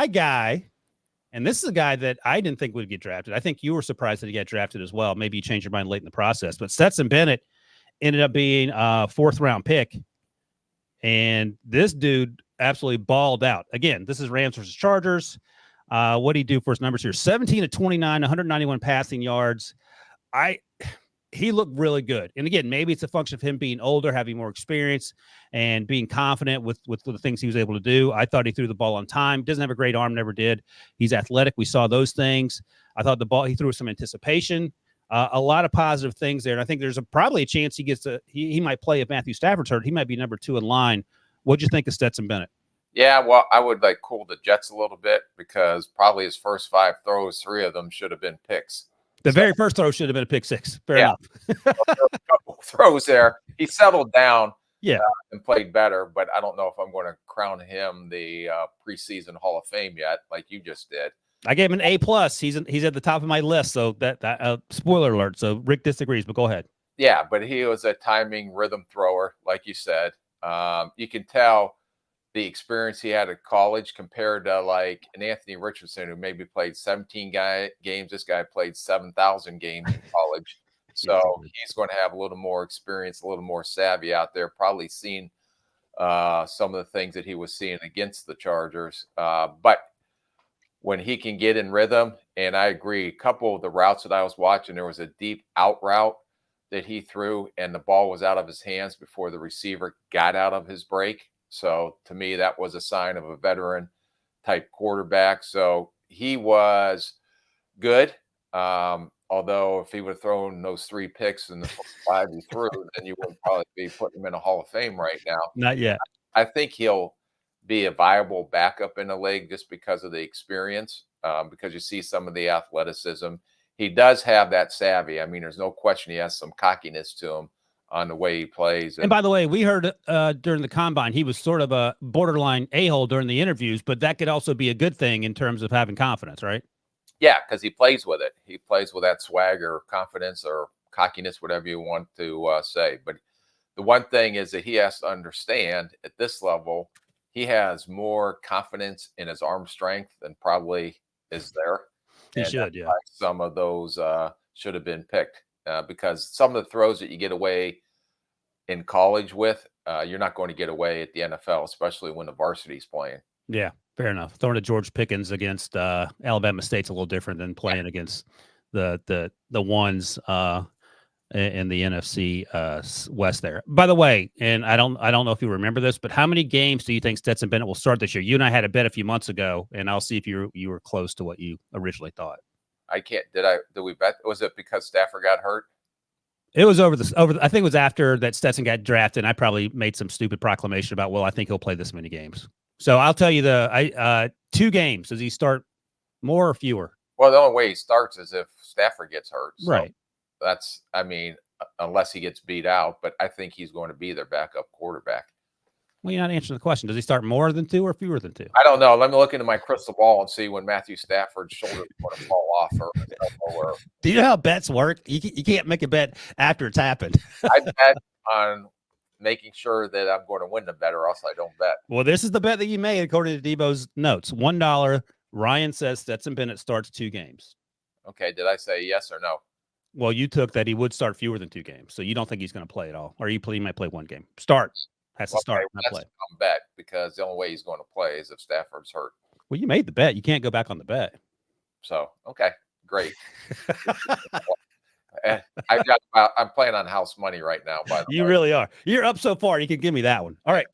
my guy, and this is a guy that I didn't think would get drafted. I think you were surprised that he got drafted as well. Maybe you changed your mind late in the process. But Stetson Bennett ended up being a 4th-round pick. And this dude absolutely balled out. Again, this is Rams versus Chargers. What did he do for his numbers here? 17 of 29, 191 passing yards. He looked really good. And again, maybe it's a function of him being older, having more experience, and being confident with the things he was able to do. I thought he threw the ball on time. Doesn't have a great arm, never did. He's athletic. We saw those things. I thought the ball, he threw with some anticipation. A lot of positive things there. And I think there's probably a chance he might play if Matthew Stafford's hurt. He might be number 2 in line. What'd you think of Stetson Bennett? Yeah, well, I would cool the Jets a little bit because probably his first 5 throws, 3 of them should have been picks. The very first throw should have been a pick 6. Fair enough. A couple throws there. He settled down and played better, but I don't know if I'm going to crown him the preseason Hall of Fame yet, like you just did. I gave him an A+. He's at the top of my list, so that spoiler alert. So Rick disagrees, but go ahead. Yeah, but he was a timing rhythm thrower, like you said. You can tell the experience he had at college compared to like an Anthony Richardson, who maybe played 17 games. This guy played 7,000 games in college. So he's going to have a little more experience, a little more savvy out there, probably seen some of the things that he was seeing against the Chargers. But when he can get in rhythm, and I agree, a couple of the routes that I was watching, there was a deep out route that he threw, and the ball was out of his hands before the receiver got out of his break. So to me, that was a sign of a veteran type quarterback. So he was good. Although if he would have thrown those 3 picks in the 5 he threw, then you wouldn't probably be putting him in a Hall of Fame right now. Not yet. I think he'll be a viable backup in the league just because of the experience, because you see some of the athleticism. He does have that savvy. I mean, there's no question he has some cockiness to him on the way he plays. And by the way, we heard during the combine, he was sort of a borderline a-hole during the interviews, but that could also be a good thing in terms of having confidence, right? Yeah, because he plays with it. He plays with that swagger, confidence, or cockiness, whatever you want to say. But the one thing is that he has to understand at this level, he has more confidence in his arm strength than probably is there. He should, yeah. Some of those should have been picked because some of the throws that you get away in college with, you're not going to get away at the NFL, especially when the varsity's playing. Yeah, fair enough. Throwing to George Pickens against Alabama State's a little different than playing against the ones in the NFC West there. By the way, and I don't know if you remember this, but how many games do you think Stetson Bennett will start this year? You and I had a bet a few months ago, and I'll see if you were close to what you originally thought. I can't. Did we bet? Was it because Stafford got hurt? It was over. I think it was after that Stetson got drafted, and I probably made some stupid proclamation about, well, I think he'll play this many games. So I'll tell you 2 games. Does he start more or fewer? Well, the only way he starts is if Stafford gets hurt. So right. That's, I mean, unless he gets beat out, but I think he's going to be their backup quarterback. Well, you're not answering the question. Does he start more than 2 or fewer than 2? I don't know. Let me look into my crystal ball and see when Matthew Stafford's shoulder is going to fall off. Or do you know how bets work? You can't make a bet after it's happened. I bet on making sure that I'm going to win the bet, or else I don't bet. Well, this is the bet that you made according to Debo's notes. $1. Ryan says Stetson Bennett starts 2 games. Okay. Did I say yes or no? Well, you took that he would start fewer than 2 games, so you don't think he's going to play at all, or he might play 1 game. Starts. Has to start, not play. That's a bet because the only way he's going to play is if Stafford's hurt. Well, you made the bet. You can't go back on the bet. So, okay, great. I'm playing on house money right now. By the way, you really are. You're up so far. You can give me that one. All right.